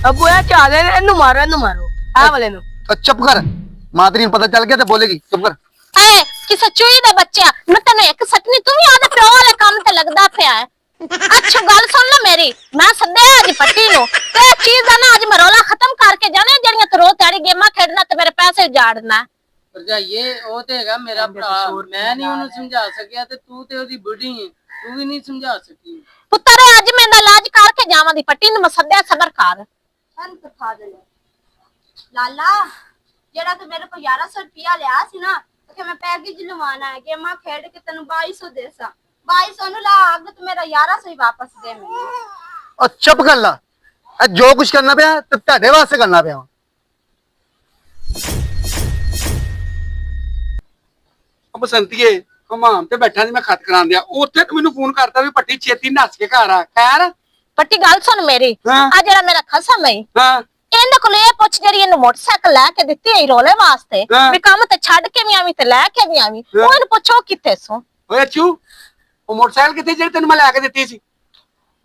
ਅੱਬੂ ਇਹ ਚਾਹ ਦੇ ਇਹਨੂੰ ਮਾਰੋ ਆ ਵਾਲੇ ਨੂੰ। ਚੁੱਪ ਕਰ, ਮਾਦਰੀ ਨੂੰ ਪਤਾ ਚੱਲ ਗਿਆ ਤੇ ਬੋਲੇਗੀ। ਚੁੱਪ ਕਰ। ਐ ਕਿਸੇ ਚੂਈ ਦਾ ਬੱਚਾ ਮੈਂ ਤੈਨੂੰ ਇੱਕ ਸੱਚਨੀ ਤੂੰ ਵੀ ਆਦੇ ਪਿਓ ਵਾਲੇ ਕੰਮ ਤੇ ਲੱਗਦਾ ਪਿਆ ਹੈ। ਅੱਛਾ ਗੱਲ ਸੁਣ ਲੈ ਮੇਰੀ, ਮੈਂ ਸੱਦਿਆ ਅੱਜ ਪੱਟੀ ਨੂੰ ਤੇ ਇਹ ਚੀਜ਼ ਦਾ ਨਾ ਅੱਜ ਮੈਂ ਰੌਲਾ ਖਤਮ ਕਰਕੇ ਜਾਣੇ ਜਿਹੜੀਆਂ ਤੂੰ ਰੋਜ਼ ਤੇਰੀ ਗੇਮਾਂ ਖੇਡਣਾ ਤੇ ਮੇਰੇ ਪੈਸੇ ਉਜਾੜਨਾ। ਭਰਜਾਈਏ ਉਹ ਤੇ ਹੈਗਾ ਮੇਰਾ ਭਰਾ, ਮੈਂ ਨਹੀਂ ਉਹਨੂੰ ਸਮਝਾ ਸਕਿਆ ਤੇ ਤੂੰ ਤੇ ਉਹਦੀ ਬੁੱਢੀ ਹੈ, ਤੂੰ ਵੀ ਨਹੀਂ ਸਮਝਾ ਸਕੀ। ਪੁੱਤਰ ਅੱਜ ਮੈਂ ਦਾ ਇਲਾਜ ਕਰਕੇ ਜਾਵਾਂ ਦੀ ਪੱਟੀ ਨੂੰ ਮੈਂ ਸੱਦਿਆ ਸਬਰ ਕਰ। ਅੰਤ ਫਾਜ਼ਲ ਲਾਲਾ ਜਿਹੜਾ ਤੂੰ ਮੇਰੇ ਕੋਲ 1100 ਰੁਪਿਆ ਲਿਆ ਸੀ ਨਾ ਕਿ ਮੈਂ ਪੈਕੇਜ ਲਵਾਣਾ ਹੈ ਗੇਮਾਂ ਖੇਡ ਕੇ ਤੈਨੂੰ 2200 ਦੇਸਾਂ 2200 ਨੂੰ ਲਾ ਅੱਗ ਤੂੰ ਮੇਰਾ 1100 ਹੀ ਵਾਪਸ ਦੇ ਮੈਨੂੰ। ਚੁੱਪ ਕਰ ਲਾ, ਜੋ ਕੁਝ ਕਰਨਾ ਪਿਆ ਤੇ ਤੁਹਾਡੇ ਵਾਸਤੇ ਕਰਨਾ ਪਿਆ। ਬਸੰਤੀਏ ਹਮਾਮ ਤੇ ਬੈਠਾ ਸੀ ਮੈਂ ਖਤ ਕਰਾਉਣ ਦਿਆ, ਉੱਥੇ ਤੂੰ ਮੈਨੂੰ ਫੋਨ ਕਰਤਾ ਵੀ ਪੱਟੀ ਛੇਤੀ ਨੱਸ ਕੇ ਘਰ ਆ। ਖੈਰ ਪੱਟੀ ਗੱਲ ਸੁਣ ਮੇਰੀ, ਹਾਂ। ਆ ਜਿਹੜਾ ਮੇਰਾ ਖਸਮ ਹੈ ਹਾਂ ਇਹਦੇ ਕੋਲ ਇਹ ਪੁੱਛ ਜਿਹੜੀ ਇਹਨੂੰ ਮੋਟਰਸਾਈਕਲ ਲੈ ਕੇ ਦਿੱਤੀ ਹੈ ਰੋਲੇ ਵਾਸਤੇ ਹਾਂ। ਵੀ ਕੰਮ ਤੇ ਛੱਡ ਕੇ ਵੀ ਆਵੀਂ ਤੇ ਲੈ ਕੇ ਵੀ ਆਵੀਂ, ਉਹ ਇਹਨੂੰ ਪੁੱਛੋ ਕਿੱਥੇ ਸੋ। ਓਏ ਅੱਛੂ, ਉਹ ਮੋਟਰਸਾਈਕਲ ਕਿੱਥੇ ਜਿਹੜੀ ਤੈਨੂੰ ਮੈਂ ਲੈ ਕੇ ਦਿੱਤੀ ਸੀ?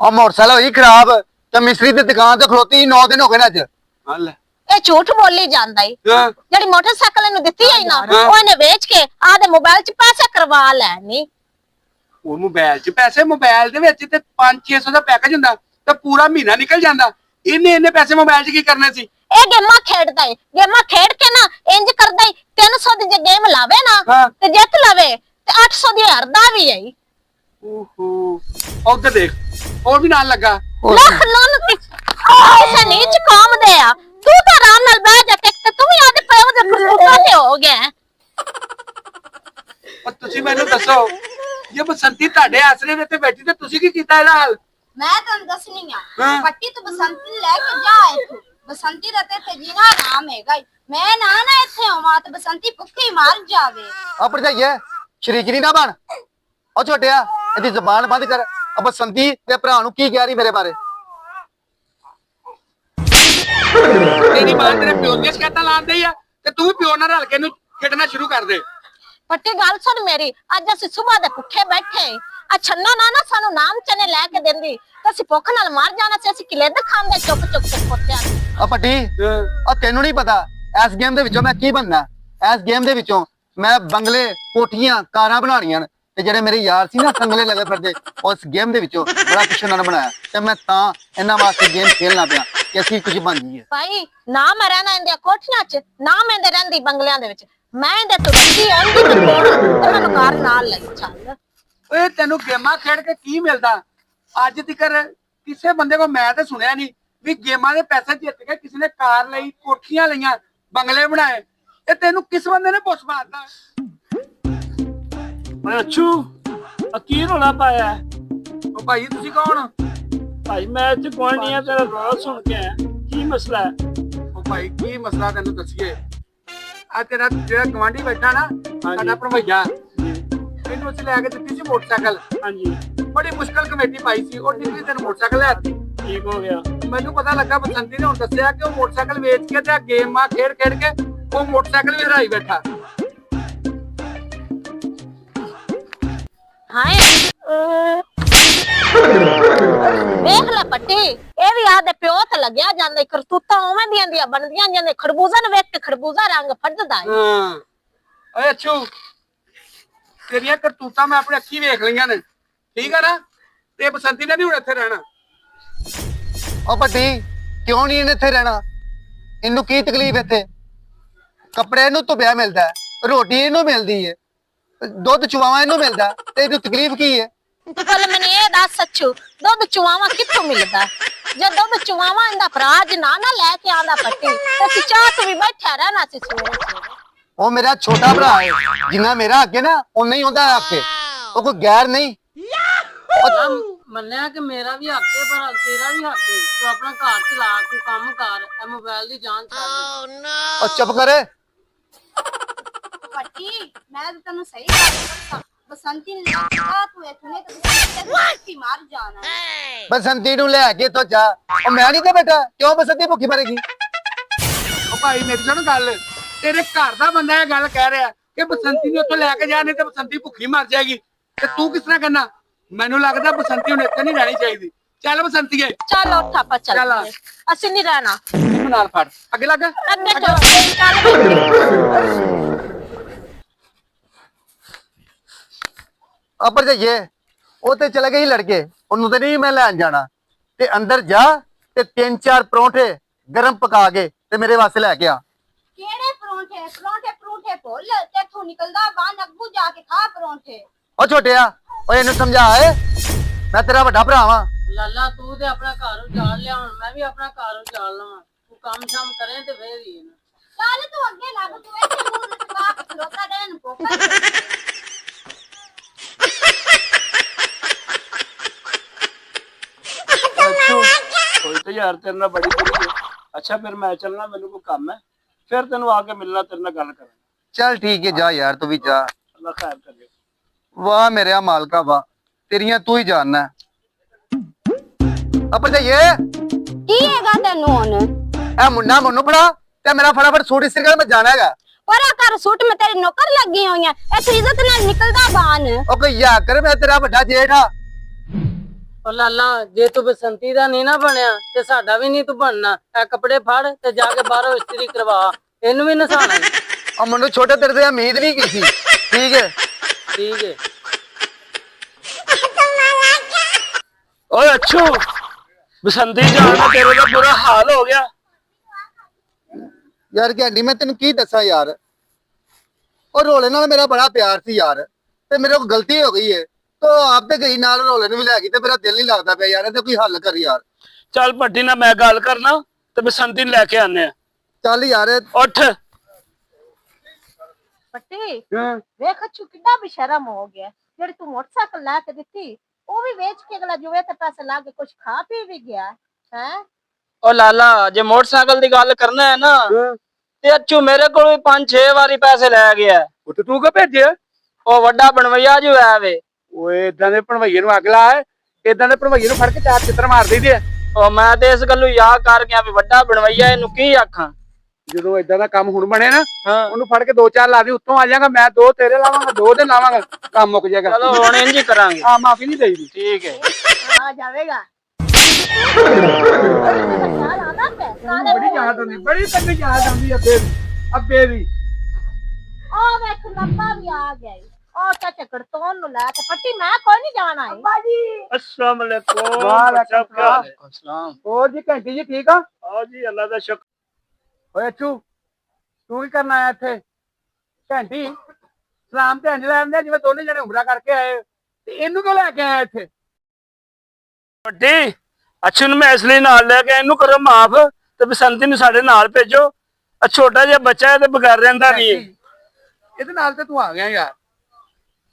ਉਹ ਮੋਟਰਸਾਈਕਲ ਹੋਈ ਖਰਾਬ ਤੇ ਮਿਸਤਰੀ ਦੀ ਦੁਕਾਨ ਤੇ ਖਲੋਤੀ 9 ਦਿਨ ਹੋ ਗਏ ਨੇ ਅੱਜ। ਹੱਲ ਇਹ ਝੂਠ ਬੋਲੀ ਜਾਂਦਾ ਈ। ਹਾਂ ਜਿਹੜੀ ਮੋਟਰਸਾਈਕਲ ਇਹਨੂੰ ਦਿੱਤੀ ਹੈ ਨਾ ਹਾਂ। ਉਹ ਇਹਨੇ ਵੇਚ ਕੇ ਆਦੇ ਮੋਬਾਈਲ 'ਚ ਪੈਸੇ ਕਰਵਾ ਲੈਣੀ। ਉਹ ਮੋਬਾਈਲ 'ਚ ਪੈਸੇ, ਮੋਬਾਈਲ ਦੇ ਵਿੱਚ ਤੇ 500-600 ਦਾ ਪੈਕੇਜ ਹੁੰਦਾ ਤੇ ਪੂਰਾ ਮਹੀਨਾ ਨਿਕਲ ਜਾਂਦਾ। ਇਹਨੇ ਪੈਸੇ ਮੋਬਾਈਲ 'ਚ ਕੀ ਕਰਨੇ ਸੀ? ਇਹ ਗੇਮਾਂ ਖੇਡਦਾ ਏ, ਗੇਮਾਂ ਖੇਡ ਕੇ ਨਾ ਇੰਜ ਕਰਦਾ ਈ 300 ਦੀ ਜੇ ਗੇਮ ਲਾਵੇ ਨਾ ਹਾਂ। ਤੇ ਜਿੱਤ ਲਵੇ ਤੇ 800 ਦੀ ਹਾਰਦਾ ਵੀ ਏ। ਓਹੋ ਉਧਰ ਦੇਖ, ਹੋਰ ਵੀ ਨਾਲ ਲੱਗਾ। ਲੱਖ ਲੋਨ ਕਿਸੇ ਨੀਚ ਕਾਮ ਦੇ ਆ। ਤੂੰ ਤਾਂ ਆਰਾਮ ਨਾਲ ਬਹਿ ਜਾ ਟਿਕ ਤੇ ਤੂੰ ਵੀ ਆਦੇ ਪਿਓ ਦੇ ਪ੍ਰਸੂਤਾ ਤੇ ਹੋ ਗਿਆ। ਉਹ ਤੁਸੀਂ ਮੈਨੂੰ ਦੱਸੋ, ਜੇ ਬਸੰਤੀ ਤੁਹਾਡੇ ਆਸਰੇ ਦੇ ਤੇ ਬੈਠੀ ਤੇ ਤੁਸੀਂ ਕੀ ਕੀਤਾ ਇਹਦਾ ਹਾਲ? ਮੈਂ ਤੈਨੂੰ ਦੱਸਣੀ ਆ ਹਾਂ। ਪੱਟੀ ਤੂੰ ਬਸੰਤੀ ਲੈ ਕੇ ਜਾ ਇੱਥੋਂ। ਬਸੰਤੀ ਦਾ ਤੇ ਇੱਥੇ ਜੀਣਾ ਆਰਾਮ ਹੈਗਾ ਈ। ਮੈਂ ਨਾ ਇੱਥੇ ਆਵਾਂ ਤੇ ਬਸੰਤੀ ਭੁੱਖੀ ਮਰ ਜਾਵੇ। ਆ ਭਰਜਾਈਏ ਸ਼ਰੀਕਰੀ ਨਾ ਬਣ। ਉਹ ਛੋਟਿਆ ਇਹਦੀ ਜ਼ਬਾਨ ਬੰਦ ਕਰ। ਆ ਬਸੰਤੀ ਤੇ ਭਰਾ ਨੂੰ ਕੀ ਕਹਿ ਰਹੀ ਮੇਰੇ ਬਾਰੇ? ਤੇਰੀ ਮਾਂ ਤੇਰੇ ਪਿਓ ਦੀਆਂ ਸ਼ਿਕਾਇਤਾਂ ਲਾਉਂਦੀ ਆ ਤੇ ਤੂੰ ਵੀ ਪਿਓ ਨਾਲ ਰਲ ਕੇ ਇਹਨੂੰ ਖੇਡਣਾ ਸ਼ੁਰੂ ਕਰ ਦੇ। ਪੱਟੀ ਗੱਲ ਸੁਣ ਮੇਰੀ, ਅੱਜ ਅਸੀਂ ਸਵੇਰ ਦੇ ਭੁੱਖੇ ਬੈਠੇ ਆ ਛੰਨਾ ਨਾ ਸਾਨੂੰ ਨਾਮ ਚਨੇ ਲੈ ਕੇ ਦਿੰਦੀ ਤੇ ਅਸੀਂ ਭੁੱਖ ਨਾਲ ਮਰ ਜਾਣਾ ਸੀ। ਅਸੀਂ ਕਿਲੇ ਦੇ ਖਾਂਦੇ ਚੁੱਕ ਚੁੱਕ ਕੇ ਪੋਤਿਆਂ ਆ ਪੱਟੀ, ਆ ਤੈਨੂੰ ਨਹੀਂ ਪਤਾ ਇਸ ਗੇਮ ਦੇ ਵਿੱਚੋਂ ਮੈਂ ਕੀ ਬਣਨਾ? ਇਸ ਗੇਮ ਦੇ ਵਿੱਚੋਂ ਮੈਂ ਬੰਗਲੇ, ਕੋਠੀਆਂ, ਕਾਰਾਂ ਬਣਾਉਣੀਆਂ ਨੇ ਤੇ ਜਿਹੜੇ ਮੇਰੇ ਯਾਰ ਸੀ ਨਾ ਸੰਗਲੇ ਲੱਗੇ ਫਿਰਦੇ, ਉਸ ਗੇਮ ਦੇ ਵਿੱਚੋਂ ਬੜਾ ਕੁਛ ਉਹਨਾਂ ਨੇ ਬਣਾਇਆ ਤੇ ਮੈਂ ਤਾਂ ਇਹਨਾਂ ਵਾਸਤੇ ਗੇਮ ਖੇਲਣਾ ਪਿਆ ਕਿ ਅਸੀਂ ਕੁਝ ਬਣ ਜਾਈਏ। ਭਾਈ ਨਾ ਮੈਂ ਰਹਿਣਾ ਇਹਦੇ ਕੋਠੀਆਂ 'ਚ, ਨਾ ਮੈਂ ਇਹਦੇ ਰਹਿੰਦੀ ਬੰਗਲਿਆਂ ਦੇ ਵਿੱਚ। ਮੈਂ ਇਹਦੇ ਤੋਂ ਵੱਡੀ ਆਂਦੀ ਤੇ ਕੋਣ ਤੇ ਮੈਨੂੰ ਘਰ ਨਾਲ ਲੈ ਚੱਲ। ਓਏ ਤੈਨੂੰ ਗੇਮਾਂ ਖੇਡ ਕੇ ਕੀ ਮਿਲਦਾ? ਅੱਜ ਤੱਕ ਕਿਸੇ ਬੰਦੇ ਕੋ ਮੈਂ ਤਾਂ ਸੁਣਿਆ ਨਹੀਂ ਵੀ ਗੇਮਾਂ ਦੇ ਪੈਸੇ ਜਿੱਤ ਕੇ ਕਿਸੇ ਨੇ ਕਾਰ ਲਈ, ਕੋਠੀਆਂ ਲਈਆਂ, ਬੰਗਲੇ ਬਣਾਏ। ਇਹ ਤੈਨੂੰ ਕਿਸ ਬੰਦੇ ਨੇ ਪੁੱਛ ਮਾਰਦਾ? ਓਏ ਅੱਛੂ, ਆ ਕੀ ਰੌਲਾ ਪਾਇਆ? ਉਹ ਭਾਈ ਤੁਸੀਂ ਕੌਣ? ਭਾਈ ਮੈਂ ਇੱਥੇ ਕੋਈ ਨਹੀਂ ਆ, ਤੇਰਾ ਰੌਲਾ ਸੁਣ ਕੇ ਆਇਆ। ਕੀ ਮਸਲਾ ਹੈ? ਉਹ ਭਾਈ ਕੀ ਮਸਲਾ ਤੈਨੂੰ ਦੱਸੀਏ। ਆ ਤੇਰਾ ਜਿਹੜਾ ਗਵਾਂਢੀ ਬੈਠਾ ਨਾ ਸਾਡਾ ਭਰਵਈਆ, ਇਹਨੂੰ ਅਸੀਂ ਲੈ ਕੇ ਦਿੱਤੀ ਸੀ ਮੋਟਰਸਾਈਕਲ। ਹਾਂਜੀ ਬੜੀ ਮੁਸ਼ਕਲ ਕਮੇਟੀ ਪਾਈ ਸੀ, ਉਹ ਦਿੱਤੀ ਤੈਨੂੰ ਮੋਟਰਸਾਈਕਲ ਲੈ ਦਿੱਤੀ। ਠੀਕ ਹੋ ਗਿਆ। ਮੈਨੂੰ ਪਤਾ ਲੱਗਾ ਬਸੰਤੀ ਨੇ ਹੁਣ ਦੱਸਿਆ ਕਿ ਉਹ ਮੋਟਰਸਾਈਕਲ ਵੇਚ ਕੇ ਤੇ ਗੇਮਾਂ ਖੇਡ ਖੇਡ ਕੇ ਉਹ ਮੋਟਰਸਾਈਕਲ ਵੀ ਹਰਾਈ ਬੈਠਾ। ਹਾਏ ਵੇਖ ਲੈ ਪੱਟੀ, ਇਹ ਵੀ ਆਦੇ ਪਿਓ ਤੇ ਲੱਗਿਆ ਜਾਂਦਾ। ਕਰਤੂਤਾਂ ਉਵੇਂ ਦੀਆਂ ਬਣਦੀਆਂ ਜਾਂਦੇ। ਖਰਬੂਜ਼ਾ ਨੂੰ ਵੇਖ ਕੇ ਖਰਬੂਜ਼ਾ ਰੰਗ ਫੜਦਾ ਹੈ। ਹਾਂ ਓਏ ਅੱਛੂ, ਤੇਰੀਆਂ ਕਰਤੂਤਾਂ ਮੈਂ ਆਪਣੇ ਅੱਖੀ ਵੇਖ ਲਈਆਂ ਨੇ, ਠੀਕ ਆ ਨਾ? ਤੇ ਬਸੰਤੀ ਨੇ ਨਹੀਂ ਹੁਣ ਇੱਥੇ ਰਹਿਣਾ। ਉਹ ਪੱਟੀ ਕਿਉਂ ਨਹੀਂ ਇਹਨੇ ਇੱਥੇ ਰਹਿਣਾ? ਇਹਨੂੰ ਕੀ ਤਕਲੀਫ ਇੱਥੇ? ਕੱਪੜੇ ਇਹਨੂੰ ਧੁੱਪਿਆ ਮਿਲਦਾ, ਰੋਟੀ ਇਹਨੂੰ ਮਿਲਦੀ ਹੈ, ਦੁੱਧ ਚੁਆਵਾ ਇਹਨੂੰ ਮਿਲਦਾ ਤੇ ਇਹਨੂੰ ਤਕਲੀਫ ਕੀ ਹੈ? ਤੂੰ ਪਹਿਲਾਂ ਮੈਨੂੰ ਇਹ ਦੱਸ ਸੱਚੂ, ਦੁੱਧ ਚੁਆਵਾ ਕਿੱਥੋਂ ਮਿਲਦਾ? ਜੇ ਦੁੱਧ ਚੁਆਵਾ ਇਹਦਾ ਭਰਾ ਜ ਨਾ ਲੈ ਕੇ ਆਂਦਾ ਪੱਟੀ ਤੇ ਅਸੀਂ ਚਾਹ ਤੋਂ ਵੀ ਬੈਠਾ ਰਹਿਣਾ ਸੀ ਸਵੇਰੇ ਸਵੇਰੇ। ਉਹ ਮੇਰਾ ਛੋਟਾ ਭਰਾ ਹੈ, ਜਿੰਨਾ ਮੇਰਾ ਅੱਗੇ ਨਾ ਉਨਾ ਹੀ ਹੁੰਦਾ ਅੱਗੇ। ਉਹ ਕੋਈ ਗੈਰ ਨਹੀਂ। ਮੰਨਿਆ ਕਿ ਮੇਰਾ ਵੀ ਹੱਕ ਹੈ ਪਰ ਤੇਰਾ ਵੀ ਹੱਕ ਹੈ। ਤੂੰ ਆਪਣਾ ਘਰ ਚਲਾ, ਤੂੰ ਕੰਮ ਕਰ, ਇਹ ਮੋਬਾਈਲ ਦੀ ਜਾਨ ਛੱਡ। ਉਹ ਚੁੱਪ ਕਰੇ। ਪੱਟੀ ਮੈਂ ਤਾਂ ਤੈਨੂੰ ਸਹੀ ਗੱਲ ਦੱਸਾਂ, ਬਸੰਤੀ ਨੇ ਲਿਆ ਤੂੰ ਇੱਥੋਂ ਨਹੀਂ ਤੇ ਬਸੰਤੀ ਭੁੱਖੀ ਮਰ ਜਾਣਾ। ਬਸੰਤੀ ਨੂੰ ਲੈ ਕੇ ਇੱਥੋਂ ਜਾ। ਉਹ ਮੈਂ ਨਹੀਂ ਤੇ ਬੇਟਾ, ਕਿਉਂ ਬਸੰਤੀ ਭੁੱਖੀ ਮਰੇਗੀ? ਉਹ ਭਾਈ ਮੇਰੀ ਸੁਣ ਗੱਲ, ਤੇਰੇ ਘਰ ਦਾ ਬੰਦਾ ਇਹ ਗੱਲ ਕਹਿ ਰਿਹਾ ਕਿ ਬਸੰਤੀ ਨੂੰ ਉੱਥੋਂ ਲੈ ਕੇ ਜਾ, ਨਹੀਂ ਤੇ ਬਸੰਤੀ ਭੁੱਖੀ ਮਰ ਜਾਏਗੀ। ਤੇ ਤੂੰ ਕਿਸ ਤਰ੍ਹਾਂ ਕਹਿਣਾ? ਮੈਨੂੰ ਲੱਗਦਾ ਬਸੰਤੀ ਹੁਣ ਇੱਥੇ ਨਹੀਂ ਰਹਿਣੀ ਚਾਹੀਦੀ। ਚੱਲ ਬਸੰਤੀਏ ਚੱਲ ਉੱਠ ਆਪਾਂ ਚੱਲ। ਚੱਲੀਏ ਅਸੀਂ ਨਹੀਂ ਰਹਿਣਾ ਇਹਨੂੰ ਨਾਲ ਫੜ ਅੱਗੇ ਲੱਗ ਅੱਗੇ ਤੋਂ ਚੱਲ ਅਪਰ ਜਾਈਏ ਉਹ ਤੇ ਚਲੇ ਗਏ ਸੀ ਲੜਕੇ, ਉਹਨੂੰ ਤੇ ਨਹੀਂ ਮੈਂ ਲੈਣ ਜਾਣਾ। ਤੇ ਅੰਦਰ ਜਾ ਤੇ 3-4 ਪਰੌਂਠੇ ਗਰਮ ਪਕਾ ਕੇ ਤੇ ਮੇਰੇ ਵਾਸਤੇ ਲੈ ਕੇ ਆ। ਕਿਹੜੇ ਪਰੌਂਠੇ ਪਰੌਂਠੇ ਭੁੱਲ ਤੇਥੋਂ ਨਿਕਲਦਾ ਬਾਹਰ ਅੱਗੂ ਜਾ ਕੇ ਖਾ ਪਰੌਂਠੇ। ਉਹ ਛੋਟਿਆ, ਓਏ ਇਹਨੂੰ ਸਮਝਾ ਏ, ਮੈਂ ਤੇਰਾ ਵੱਡਾ ਭਰਾ ਵਾਂ। ਲਾਲਾ ਤੂੰ ਤੇ ਆਪਣਾ ਘਰ ਉਜਾੜ ਲਿਆ, ਹੁਣ ਮੈਂ ਵੀ ਆਪਣਾ ਘਰ ਉਜਾੜ ਲਵਾਂ। ਤੂੰ ਕੰਮ ਸ਼ਾਮ ਕਰੇ ਤੇ ਫੇਰ ਹੀ ਹੈ ਨਾ। ਚੱਲ ਤੂੰ ਅੱਗੇ ਲੱਗ, ਤੂੰ ਇੱਥੇ ਮੂੰਹ ਤੇ ਟਕਾ ਕੇ ਖਲੋਤਾ ਰਹਿ ਨੂੰ ਕੋਕਾ। ਕੋਈ ਤੇ ਯਾਰ ਤੇਰੇ ਨਾਲ ਬੜੀ ਬੁਰੀ ਹੈ। ਅੱਛਾ ਫਿਰ ਮੈਂ ਚੱਲਣਾ, ਮੈਨੂੰ ਕੋਈ ਕੰਮ ਹੈ, ਫਿਰ ਤੈਨੂੰ ਆ ਕੇ ਮਿਲਣਾ, ਤੇਰੇ ਨਾਲ ਗੱਲ ਕਰਾਂਗਾ। ਚੱਲ ਠੀਕ ਹੈ, ਜਾ ਯਾਰ ਤੂੰ ਵੀ ਜਾ। ਅੱਲਾ ਖੈਰ ਕਰੇ। ਵਾਹ ਮੇਰੇ ਮਾਲਕਾ ਵਾਹ, ਤੇਰੀਆਂ ਤੂੰ ਹੀ ਜਾਣਨਾ। ਅਪਰ ਜਾਈਏ, ਕੀ ਹੈਗਾ ਤੈਨੂੰ ਹੁਣ? ਇਹ ਮੁੰਡਾ ਮੈਨੂੰ ਫੜਾ ਤੇ ਮੇਰਾ ਫਟਾਫਟ ਸੂਟ ਇਸਤਰੀ ਕਰ, ਮੈਂ ਜਾਣਾ ਹੈਗਾ। ਪਰਾ ਕਰ ਸੂਟ, ਮੈਂ ਤੇਰੀ ਨੌਕਰ ਲੱਗੀ ਹੋਈ ਆ, ਇੱਥੇ ਇੱਜ਼ਤ ਨਾਲ ਨਿਕਲਦਾ ਬਾਹਰ। ਉਹ ਕੋਈ ਯਾ ਕਰ, ਮੈਂ ਤੇਰਾ ਵੱਡਾ ਜੇਠ ਆ। ਉਹ ਲਾਲਾ ਜੇ ਤੂੰ ਬਸੰਤੀ ਦਾ ਨਹੀਂ ਨਾ ਬਣਿਆ ਤੇ ਸਾਡਾ ਵੀ ਨਹੀਂ ਤੂੰ ਬਣਨਾ। ਇਹ ਕੱਪੜੇ ਫੜ ਤੇ ਜਾ ਕੇ ਬਾਹਰੋਂ ਇਸਤਰੀ ਕਰਵਾ, ਇਹਨੂੰ ਵੀ ਨਸਾਣਾ। ਉਹ ਮੈਨੂੰ ਛੋਟੇ ਤੇਰੇ ਤੇ ਉਮੀਦ ਨਹੀਂ ਕੀ ਸੀ। ਠੀਕ ਹੈ ਠੀਕ ਹੈ। ਓਏ ਅੱਛੂ, ਬਸੰਤੀ ਜਾਣ ਨਾਲ ਤੇਰੇ ਦਾ ਬੁਰਾ ਹਾਲ ਹੋ ਗਿਆ। ਯਾਰ ਘੈਂਡੀ, ਮੈਂ ਤੈਨੂੰ ਕੀ ਦੱਸਾਂ ਯਾਰ, ਉਹ ਰੋਲੇ ਨਾਲ ਮੇਰਾ ਬੜਾ ਪਿਆਰ ਸੀ ਯਾਰ, ਤੇ ਮੇਰੇ ਕੋਲ ਗਲਤੀ ਹੋ ਗਈ ਹੈ। ਤੋ ਆਪ ਤੇ ਗਈ ਨਾਲ ਰੋਲੇ ਨੂੰ ਵੀ ਲੈ ਗਈ ਤੇ ਮੇਰਾ ਦਿਲ ਨਹੀਂ ਲੱਗਦਾ ਪਿਆ ਯਾਰ, ਤੇ ਕੋਈ ਹੱਲ ਕਰ ਯਾਰ। ਚੱਲ ਭੱਟੀ ਨਾਲ ਮੈਂ ਗੱਲ ਕਰਨਾ ਤੇ ਬਸੰਤੀ ਨੂੰ ਲੈ ਕੇ ਆਨੇ ਆ। ਚੱਲ ਯਾਰ। ਉੱਠ। ਪੱਟੀ ਵੇਖ ਅੱਛੂ ਕਿੱਡਾ ਬੇਸ਼ਰਮ ਹੋ ਗਿਆ। ਜਿਹੜੀ ਤੂੰ ਮੋਟਰਸਾਈਕਲ ਲੈ ਕੇ ਦਿੱਤੀ ਉਹ ਵੀ ਵੇਚ ਕੇ ਅਗਲਾ ਜੁਵੇ ਤੇ ਪੈਸੇ ਲਾ ਕੇ ਕੁਝ ਖਾ ਪੀ ਵੀ ਗਿਆ ਹੈ। ਉਹ ਲਾਲਾ ਜੇ ਮੋਟਰਸਾਈਕਲ ਦੀ ਗੱਲ ਕਰਨਾ ਹੈ ਨਾ ਤੇ ਅੱਛੂ ਮੇਰੇ ਕੋਲ ਵੀ 5-6 ਵਾਰੀ ਪੈਸੇ ਲੈ ਗਿਆ। ਉਹ ਤੇ ਤੂੰ ਕਿਉਂ ਭੇਜਿਆ? ਉਹ ਵੱਡਾ ਬਣਵਈਆ ਜੋ ਹੈ ਵੇ। ਓਏ ਇਦਾਂ ਦੇ ਭਣਵਈਏ ਨੂੰ ਅਗਲਾ ਹੈ, ਇਦਾਂ ਦੇ ਭਣਵਈਏ ਨੂੰ ਫੜ ਕੇ 4 ਚਿੱਤਰ ਮਾਰ ਦਈਦੇ ਆ। ਉਹ ਮੈਂ ਤੇ ਇਸ ਗੱਲੋਂ ਯਾਦ ਕਰ ਗਿਆ ਵੀ ਵੱਡਾ ਬਣਵਈਆ, ਇਹਨੂੰ ਕੀ ਆਖਾਂ। ਜਦੋਂ ਇਦਾਂ ਦਾ ਕੰਮ ਹੁਣ ਬਣੇ ਨਾ, ਹਾਂ ਉਹਨੂੰ ਫੜ ਕੇ 2-4 ਲਾ ਦੀ, ਉੱਤੋਂ ਆ ਜਾਗਾ, ਮੈਂ 2 ਤੇਰੇ ਲਾਵਾਂਗਾ, 2 ਦੇ ਲਾਵਾਂਗਾ, ਕੰਮ ਮੁੱਕ ਜਾਏਗਾ। ਚਲੋ ਹੁਣ ਇੰਜ ਹੀ ਕਰਾਂਗੇ। ਆ ਮਾਫੀ ਨਹੀਂ ਦੇਈਦੀ। ਠੀਕ ਹੈ। ਆ ਜਾਵੇਗਾ। ਬੜੀ ਯਾਦ ਆਉਂਦੀ, ਬੜੀ ਤੈਨੂੰ ਯਾਦ ਆਉਂਦੀ ਅੱਬੇ ਦੀ। ਉਹ ਵੇਖ ਲੱਭਾ ਵੀ ਆ ਗਿਆ ਈ। ਉਹ ਚਾਚਾ ਕਰਤੋਨ ਨੂੰ ਲੈ ਤੇ ਪੱਟੀ ਮੈਂ ਕੋਈ ਨਹੀਂ ਜਾਣਾ ਹੈ। ਅੱਬਾ ਜੀ अस्सलाम वालेकुम। वालेकुम क्या ਸਲਾਮ। ਹੋਰ ਜੀ ਘੰਟੀ ਜੀ ਠੀਕ ਆ? आओ जी, अल्लाह का शुक्र। ਓਏ ਅੱਛੂ, ਤੂੰ ਕੀ ਕਰਨ ਆਇਆ ਇੱਥੇ? ਘੰਟੀ ਸਲਾਮ ਤੇ ਅੰਜ ਲੈਂਦੇ ਜਿਵੇਂ ਦੋਨੇ ਜਣੇ ਉਮਰਾ ਕਰਕੇ ਆਏ, ਤੇ ਇਹਨੂੰ ਕਿਉਂ ਲੈ ਕੇ ਆਇਆ ਇੱਥੇ? ਵੱਡੀ ਅੱਛੂ ਨੂੰ ਮੈਂ ਇਸ ਲਈ ਨਾਲ ਲੈ ਕੇ, ਇਹਨੂੰ ਕਰੋ ਮਾਫ ਤੇ ਬਸੰਤੀ ਨੂੰ ਸਾਡੇ ਨਾਲ ਭੇਜੋ। ਆ ਛੋਟਾ ਜਿਹਾ ਬੱਚਾ ਹੈ ਤੇ ਬਗੈਰ ਰਹਿੰਦਾ ਨਹੀਂ। ਇਹਦੇ ਨਾਲ ਤੇ ਤੂੰ ਆ ਗਿਆ ਯਾਰ।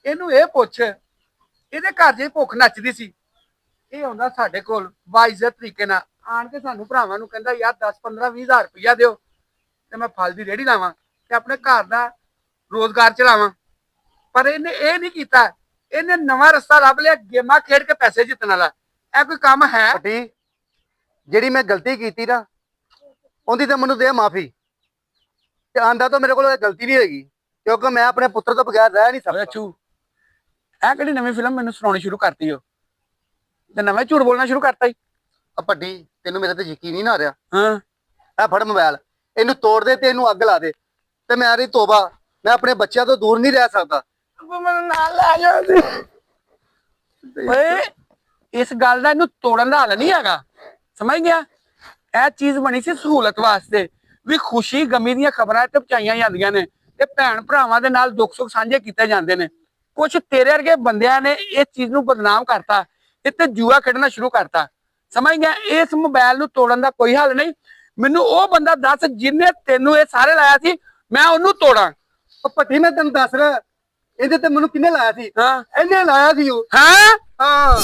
ਇਹਨੂੰ ਇਹ ਪੁੱਛ, ਇਹਦੇ ਘਰ ਜੇ ਭੁੱਖ ਨੱਚਦੀ ਸੀ, ਇਹ ਆਉਂਦਾ ਸਾਡੇ ਕੋਲ ਬਾਇਜ਼ਤ ਤਰੀਕੇ ਨਾਲ ਆਣ ਕੇ ਸਾਨੂੰ ਭਰਾਵਾਂ ਨੂੰ ਕਹਿੰਦਾ ਯਾਰ 10-15-20 ਹਜ਼ਾਰ ਰੁਪਇਆ ਦਿਓ ਤੇ ਮੈਂ ਫਲ ਦੀ ਰੇਹੜੀ ਲਾਵਾਂ ਤੇ ਆਪਣੇ ਘਰ ਦਾ ਰੋਜ਼ਗਾਰ ਚਲਾਵਾਂ। ਪਰ ਇਹਨੇ ਇਹ ਨਹੀਂ ਕੀਤਾ, ਇਹਨੇ ਨਵਾਂ ਰਸਤਾ ਲੱਭ ਲਿਆ, ਗੇਮਾਂ ਖੇਡ ਕੇ ਪੈਸੇ ਜਿੱਤਣ ਵਾਲਾ। ਇਹ ਕੋਈ ਕੰਮ ਹੈ? ਪੱਟੀ, ਜਿਹੜੀ ਮੈਂ ਗਲਤੀ ਕੀਤੀ ਨਾ, ਉਹਦੀ ਤੇ ਮੈਨੂੰ ਦੇ ਮਾਫੀ। ਤੇ ਆਂਦਾ ਤਾਂ ਮੇਰੇ ਕੋਲ ਇਹ ਗਲਤੀ ਨਹੀਂ ਹੈਗੀ, ਕਿਉਂਕਿ ਮੈਂ ਆਪਣੇ ਪੁੱਤਰ ਤੋਂ ਬਗੈਰ ਰਹਿ ਨਹੀਂ ਓਏ ਸਕਦਾ। ਅੱਛੂ, ਇਹ ਕਿਹੜੀ ਨਵੀਂ ਫਿਲਮ ਮੈਨੂੰ ਸੁਣਾਉਣੀ ਸ਼ੁਰੂ ਕਰਤੀ ਹੋ ਤੇ ਨਵਾਂ ਝੂਠ ਬੋਲਣਾ ਸ਼ੁਰੂ ਕਰਤਾ ਹੀ? ਆ ਪੱਟੀ, ਤੈਨੂੰ ਮੇਰੇ ਤੇ ਯਕੀਨ ਹੀ ਨਾ ਆ ਰਿਹਾ। ਹਾਂ ਇਹ ਫੜ ਮੋਬਾਈਲ, ਇਹਨੂੰ ਤੋੜ ਦੇ ਤੇ ਇਹਨੂੰ ਅੱਗ ਲਾ ਦੇ, ਤੇ ਮੈਂ ਆਰੀ ਤੋਬਾ, ਮੈਂ ਆਪਣੇ ਬੱਚਿਆਂ ਤੋਂ ਦੂਰ ਨਹੀਂ ਰਹਿ ਸਕਦਾ। ਮੈਨੂੰ ਨਾਲ ਲੈ ਜਾ। ਓਏ ਇਸ ਗੱਲ ਦਾ ਇਹਨੂੰ ਤੋੜਨ ਦਾ ਹੱਲ ਨਹੀਂ ਹੈਗਾ, ਸਮਝ ਗਿਆ? ਇਹ ਚੀਜ਼ ਬਣੀ ਸੀ ਸਹੂਲਤ ਵਾਸਤੇ, ਵੀ ਖੁਸ਼ੀ ਗਮੀ ਦੀਆਂ ਖਬਰਾਂ ਤੇ ਪਹੁੰਚਾਈਆਂ ਜਾਂਦੀਆਂ ਨੇ ਤੇ ਭੈਣ ਭਰਾਵਾਂ ਦੇ ਨਾਲ ਦੁੱਖ ਸੁੱਖ ਸਾਂਝੇ ਕੀਤੇ ਜਾਂਦੇ ਨੇ। ਕੁਝ ਤੇਰੇ ਵਰਗੇ ਬੰਦਿਆਂ ਨੇ ਇਸ ਚੀਜ਼ ਨੂੰ ਬਦਨਾਮ ਕਰਤਾ, ਇੱਥੇ ਜੂਆ ਖੇਡਣਾ ਸ਼ੁਰੂ ਕਰਤਾ, ਸਮਝ ਗਿਆ? ਇਸ ਮੋਬਾਈਲ ਨੂੰ ਤੋੜਨ ਦਾ ਕੋਈ ਹੱਲ ਨਹੀਂ। ਮੈਨੂੰ ਉਹ ਬੰਦਾ ਦੱਸ ਜਿਹਨੇ ਤੈਨੂੰ ਇਹ ਸਾਰੇ ਲਾਇਆ ਸੀ, ਮੈਂ ਉਹਨੂੰ ਤੋੜਾਂ। ਉਹ ਪੱਟੀ, ਮੈਂ ਤੈਨੂੰ ਦੱਸ ਰਿਹਾ, ਇਹਦੇ ਤੇ ਮੈਨੂੰ ਕਿਹਨੇ ਲਾਇਆ ਸੀ? ਹਾਂ ਇਹਨੇ ਲਾਇਆ ਸੀ ਉਹ। ਹਾਂ ਹਾਂ।